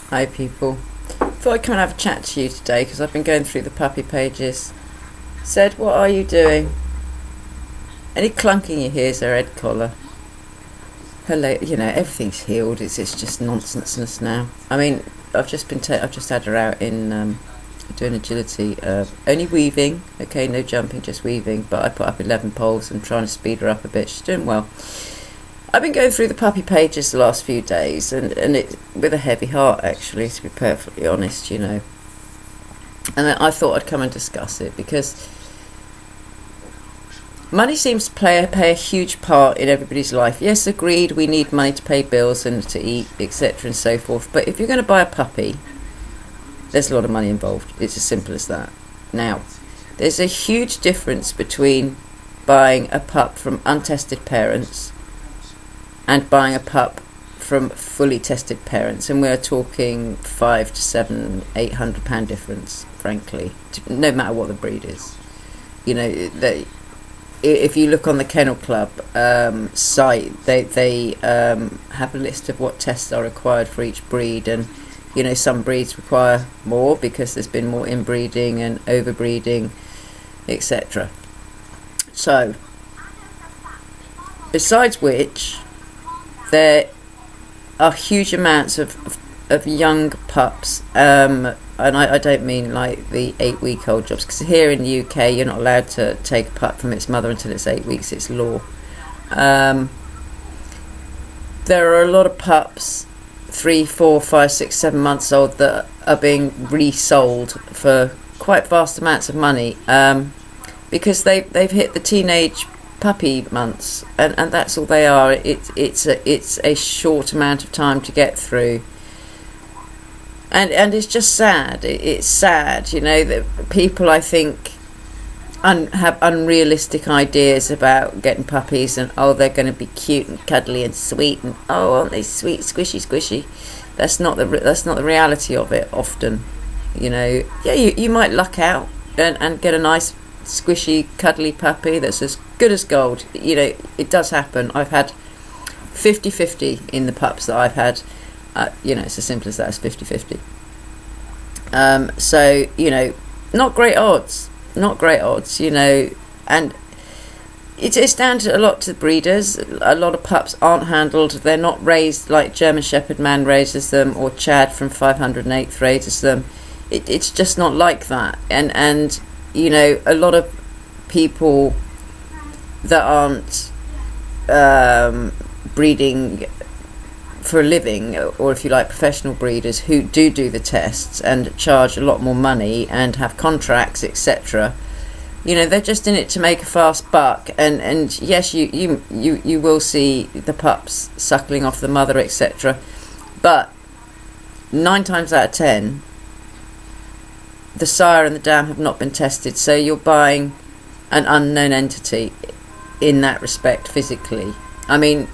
Hi people. Thought I'd come and have a chat to you today because I've been going through the puppy pages. Said, what are you doing? Any clunking you hear is her head collar. Everything's healed. It's just nonsense now. I mean, I've just had her out in doing agility. Only weaving. Okay, no jumping, just weaving. But I put up 11 poles and trying to speed her up a bit. She's doing well. I've been going through the puppy pages the last few days, and it with a heavy heart, actually, to be perfectly honest, And I thought I'd come and discuss it because money seems to play a huge part in everybody's life. Yes, agreed, we need money to pay bills and to eat, etc. and so forth. But if you're going to buy a puppy, there's a lot of money involved. It's as simple as that. Now, there's a huge difference between buying a pup from untested parents and buying a pup from fully tested parents, and we're talking £500 to £700-800 difference, frankly, no matter what the breed is. If you look on the Kennel Club site, they have a list of what tests are required for each breed, and some breeds require more because there's been more inbreeding and overbreeding, etc. So, besides which, there are huge amounts of young pups, and I don't mean like the 8-week-old jobs, because here in the UK you're not allowed to take a pup from its mother until it's 8 weeks. It's law. There are a lot of pups 3, 4, 5, 6, 7 months old that are being resold for quite vast amounts of money, because they've hit the teenage puppy months, and that's all they are. It's a short amount of time to get through, and it's just sad. It's sad, that people, I think, have unrealistic ideas about getting puppies, and they're going to be cute and cuddly and sweet, and aren't they sweet, squishy. That's not the reality of it often. You might luck out and get a nice squishy cuddly puppy that's as good as gold. It does happen. I've had 50-50 in the pups that I've had. It's as simple as that. It's 50-50. Not great odds, and it's down to a lot to the breeders. A lot of pups aren't handled. They're not raised like German Shepherd man raises them, or Chad from 508th raises them. It's just not like that, and a lot of people that aren't breeding for a living, or if you like, professional breeders who do the tests and charge a lot more money and have contracts, etc. They're just in it to make a fast buck, and yes, you will see the pups suckling off the mother, etc. But 9 times out of 10, the sire and the dam have not been tested, so you're buying an unknown entity in that respect physically. I mean,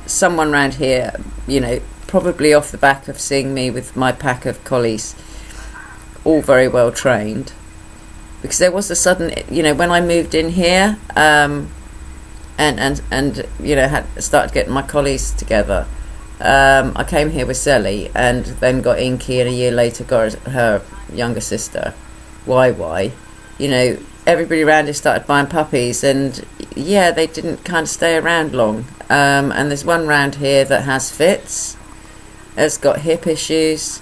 someone round here, probably off the back of seeing me with my pack of collies, all very well trained, because there was a sudden, when I moved in here, and had started getting my collies together. I came here with Zelly, and then got Inky, and a year later got her younger sister, YY. Everybody around here started buying puppies, and they didn't kind of stay around long. And there's one round here that has fits, has got hip issues,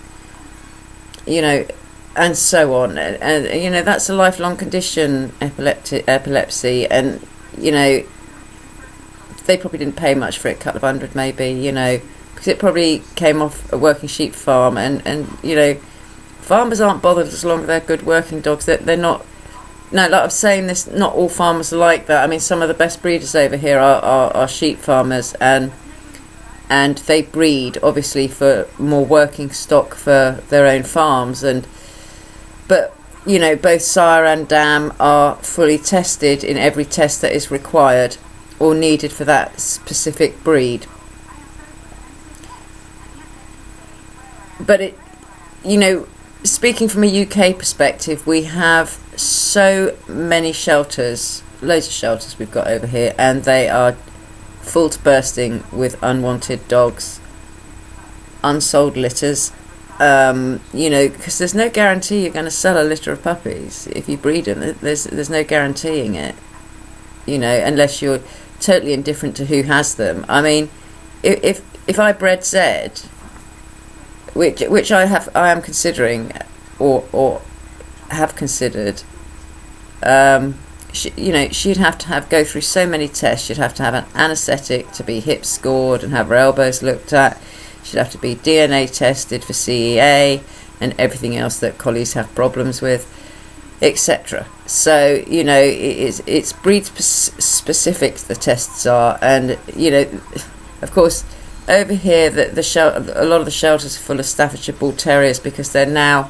and so on. And that's a lifelong condition, epilepsy, and they probably didn't pay much for it, a couple of hundred maybe, because it probably came off a working sheep farm, and farmers aren't bothered as long as they're good working dogs. They're not. No, like I'm saying this, not all farmers are like that. I mean, some of the best breeders over here are sheep farmers, and they breed obviously for more working stock for their own farms, but both sire and dam are fully tested in every test that is required or needed for that specific breed. But speaking from a UK perspective, we have so many shelters, loads of shelters we've got over here, and they are full to bursting with unwanted dogs, unsold litters, Because there's no guarantee you're going to sell a litter of puppies if you breed them. There's no guaranteeing it, unless you're totally indifferent to who has them. I mean, if I bred Zed, which I am considering, or have considered, she'd have to go through so many tests. She'd have to have an anaesthetic to be hip scored and have her elbows looked at. She'd have to be DNA tested for CEA and everything else that collies have problems with, etc. So, it's breed specific, the tests are. And, of course, over here, a lot of the shelters are full of Staffordshire Bull Terriers because they're now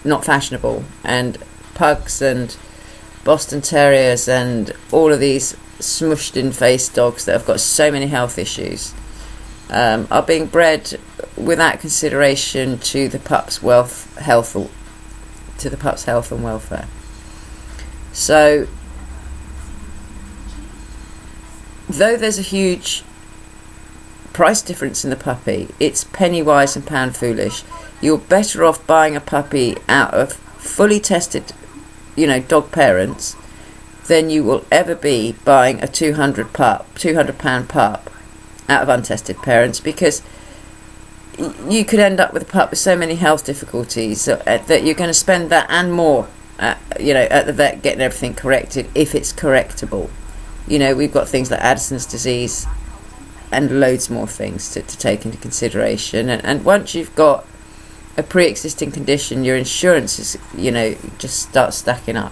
not fashionable. And pugs and Boston Terriers and all of these smushed in face dogs that have got so many health issues are being bred without consideration to the pup's health and welfare. So, though there's a huge price difference in the puppy, it's penny wise and pound foolish. You're better off buying a puppy out of fully tested, dog parents than you will ever be buying a £200 pup out of untested parents, because you could end up with a pup with so many health difficulties that you're going to spend that and more at the vet getting everything corrected, if it's correctable. We've got things like Addison's disease and loads more things to take into consideration, and once you've got a pre-existing condition, your insurance is just starts stacking up.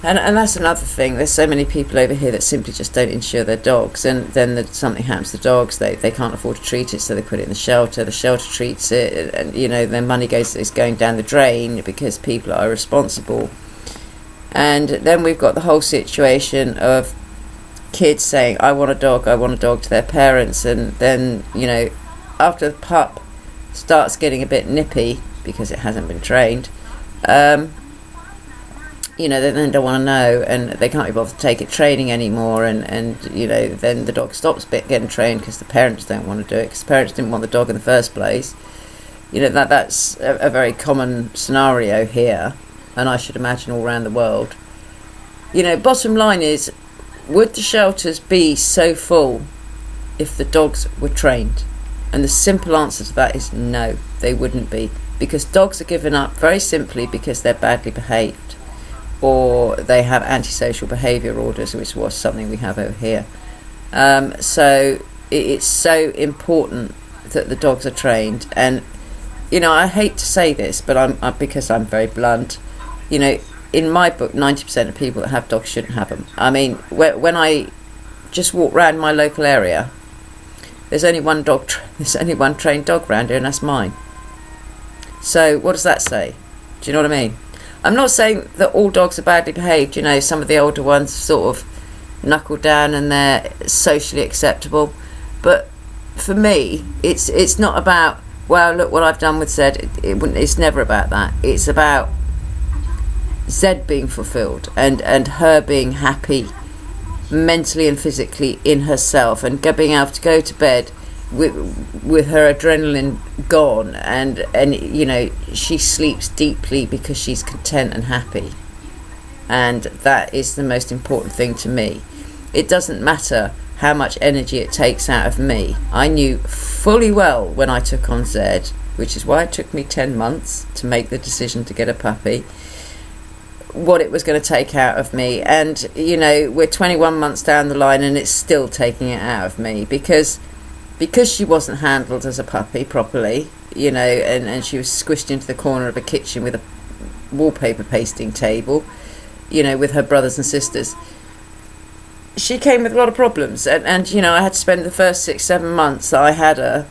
And that's another thing. There's so many people over here that simply just don't insure their dogs, and then something happens to the dogs, they can't afford to treat it, so they put it in the shelter treats it, and their money is going down the drain because people are irresponsible. And then we've got the whole situation of kids saying, I want a dog to their parents, and then after the pup starts getting a bit nippy because it hasn't been trained, they then don't want to know, and they can't be bothered to take it training anymore, and then the dog stops getting trained because the parents don't want to do it, because the parents didn't want the dog in the first place. That's a very common scenario here, and I should imagine all around the world. Bottom line is, would the shelters be so full if the dogs were trained? And the simple answer to that is no, they wouldn't be, because dogs are given up very simply because they're badly behaved, or they have antisocial behaviour orders, which was something we have over here. So it's so important that the dogs are trained. And I hate to say this, but because I'm very blunt, in my book, 90% of people that have dogs shouldn't have them. I mean, when I just walk around my local area, there's only one trained dog around here, and that's mine. So what does that say? Do you know what I mean? I'm not saying that all dogs are badly behaved. Some of the older ones sort of knuckle down and they're socially acceptable. But for me, it's not about, well, look what I've done with Zed. It's never about that. It's about Zed being fulfilled and her being happy mentally and physically in herself, and being able to go to bed with her adrenaline gone, and she sleeps deeply because she's content and happy. And that is the most important thing to me. It doesn't matter how much energy it takes out of me. I knew fully well when I took on Zed, which is why it took me 10 months to make the decision to get a puppy, what it was going to take out of me. And we're 21 months down the line and it's still taking it out of me, because she wasn't handled as a puppy properly, and she was squished into the corner of a kitchen with a wallpaper pasting table, with her brothers and sisters. She came with a lot of problems, and I had to spend the first 6-7 months that I had her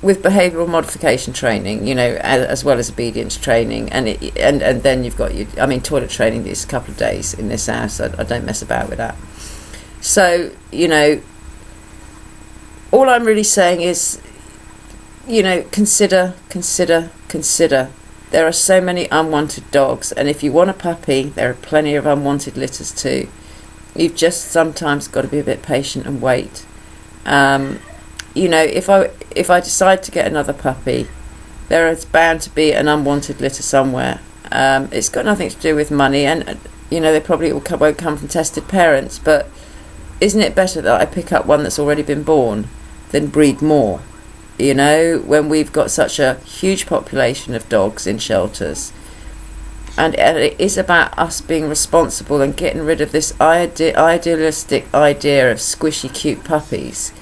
with behavioural modification training, as well as obedience training, and then you've got toilet training is a couple of days in this house. I don't mess about with that. So all I'm really saying is, consider. There are so many unwanted dogs, and if you want a puppy, there are plenty of unwanted litters too. You've just sometimes got to be a bit patient and wait. you know, if I decide to get another puppy, there is bound to be an unwanted litter somewhere. It's got nothing to do with money, and you know, they probably won't come from tested parents, but isn't it better that I pick up one that's already been born than breed more? You know, when we've got such a huge population of dogs in shelters. And it is about us being responsible and getting rid of this idealistic idea of squishy, cute puppies.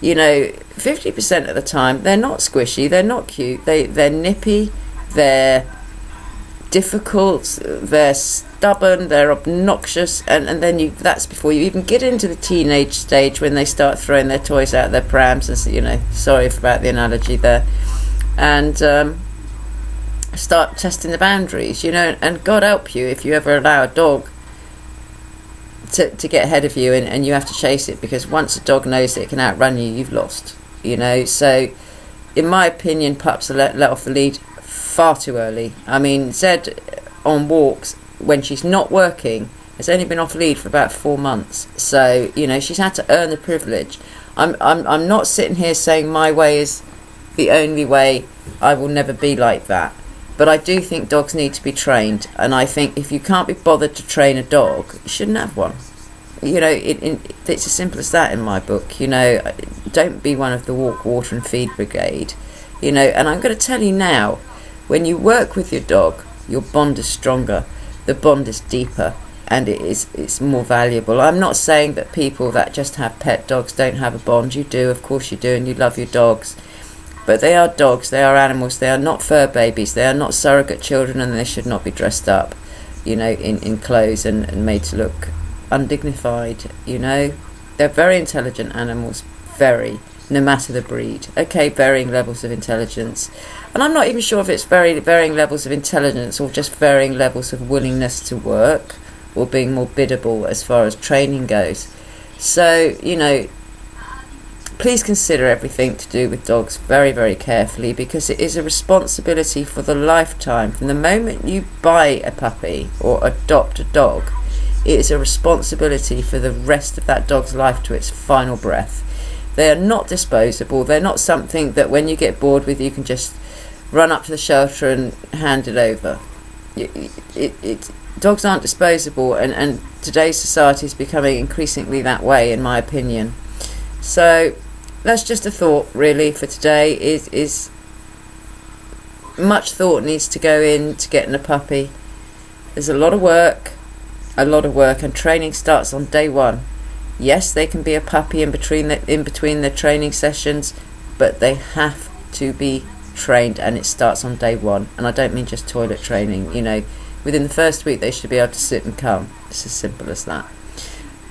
You know, 50% of the time, they're not squishy, they're not cute, they're nippy, they're difficult, they're stubborn, they're obnoxious, and then that's before you even get into the teenage stage, when they start throwing their toys out their prams, and, you know, sorry about the analogy there, and start testing the boundaries, you know. And God help you if you ever allow a dog to get ahead of you, and you have to chase it, because once a dog knows that it can outrun you, you've lost, you know. So in my opinion, pups are let off the lead far too early. I mean, Zed on walks when she's not working has only been off lead for about 4 months, so you know, she's had to earn the privilege. I'm not sitting here saying my way is the only way. I will never be like that. But I do think dogs need to be trained, and I think if you can't be bothered to train a dog, you shouldn't have one. You know, it's as simple as that in my book. You know, don't be one of the walk, water and feed brigade. You know, and I'm going to tell you now, when you work with your dog, your bond is stronger, the bond is deeper, and it's more valuable. I'm not saying that people that just have pet dogs don't have a bond. You do, of course you do, and you love your dogs. But they are dogs, they are animals, they are not fur babies, they are not surrogate children, and they should not be dressed up, you know, in clothes and made to look undignified, you know. They're very intelligent animals, very, no matter the breed. Okay, varying levels of intelligence. And I'm not even sure if it's varying levels of intelligence or just varying levels of willingness to work, or being more biddable as far as training goes. So, you know, please consider everything to do with dogs very, very carefully, because it is a responsibility for the lifetime. From the moment you buy a puppy or adopt a dog, it is a responsibility for the rest of that dog's life to its final breath. They are not disposable. They're not something that when you get bored with, you can just run up to the shelter and hand it over. Dogs aren't disposable, and today's society is becoming increasingly that way, in my opinion. So that's just a thought, really, for today. Is much thought needs to go into getting a puppy. There's a lot of work, and training starts on day one. Yes, they can be a puppy in between their training sessions, but they have to be trained, and it starts on day one. And I don't mean just toilet training. You know, within the first week they should be able to sit and come. It's as simple as that.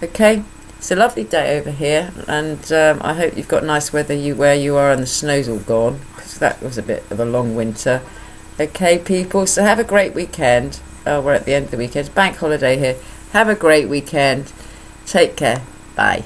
Okay. It's a lovely day over here, and I hope you've got nice weather where you are, and the snow's all gone, because that was a bit of a long winter. Okay, people, so have a great weekend. We're at the end of the weekend. Bank holiday here. Have a great weekend. Take care. Bye.